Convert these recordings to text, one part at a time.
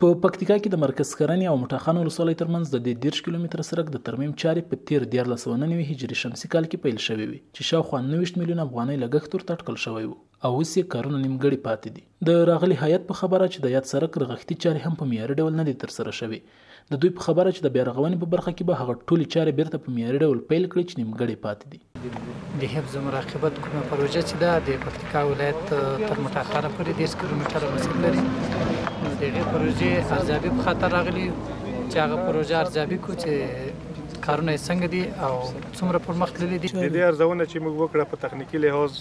په پکتیکا کې د مرکز کرنې او مټاخان ولسوالۍ ترمنځ د 10 کیلومتره سړک د ترمیم چارې په تیر 1499 هجري شمسي کال کې پیل شوې وي چې شاوخوا 90 میلیونه افغانۍ لګښت ورته اټکل شوی وو او اوس یې کارونه نیمګړي پاتې دي. د راغلي هیات په خبره چې د یاد سړک رغښتي چارې هم په معیاري ډول نه دي ترسره شوې. د دوی په خبره چې د بیا رغونې په برخه کې به هغه ټولې چارې بیرته په معیاري ډول پیل کړي چې نیمګړي پاتې دي. د حفظ مراقبت کومه پروژه چې ده د پکتیکا ولایت تر مټاخانه پورې 10 کیلومتره مسیر لري. د دغې پروژې ارزیابي په خاطر راغلي چې هغه پروژه ارزیابي کړو چې کارونه یې څنګه دي او څومره پرمخ تللي دي. د دې ارزونه چې موږ وکړه په تخنیکي لحاظ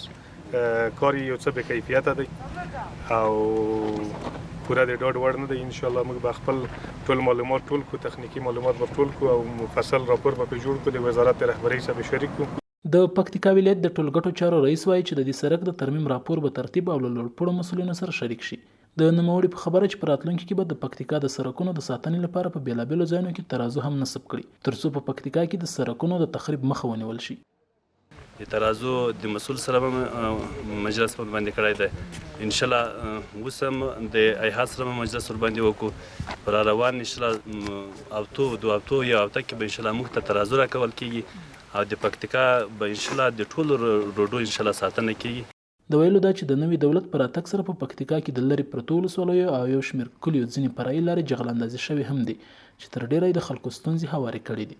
کار یو څه به کیفیته دی او پوره د ډاډ وړ نه دی. ان شاء الله موږ به خپل ټول معلومات ټول کو تخنیکی معلومات به ټول کو او مفصل راپور به جوړ کړو د وزارت رهبری سره شریک کړو. د پکتیکا ولایت د ټولګټو چارو رئیس وایي چې د دې سړک د ترمیم راپور به ترتیب او له لوړپوړو مسؤلینو سره شریک شي. د نوموړي په خبره چې په راتلونکي کې به د پکتیکا د سړکونو د ساتنې لپاره په بیلابیلو ځایونو کې ترازو هم نصب کړي ترڅو په پکتیکا کې د سړکونو د تخریب مخه ونیول شي. د ترازو د مسؤل سره به مجلس باندې کړی دی. ان شاء الله اوس هم د ایحاد سره مجلس ورباندې وکړو پر روان ان شاء الله دو هفتو یا هفته کې به ان شاء الله موږ ته ترازو راکول کیږي او د پکتیکا به ان شاء الله د ټولو روډو ان شاء الله ساتنه کیږي. د ویلو دا چې د نوي دولت پر راتګ سره په پکتیکا کې د لرې پرتو ولسوالیو او یو شمېر کلیو ځینې فرعي لارې جغل اندازي شوې هم دي چې تر ډیره د خلکو ستونزې هوارې کړې دي.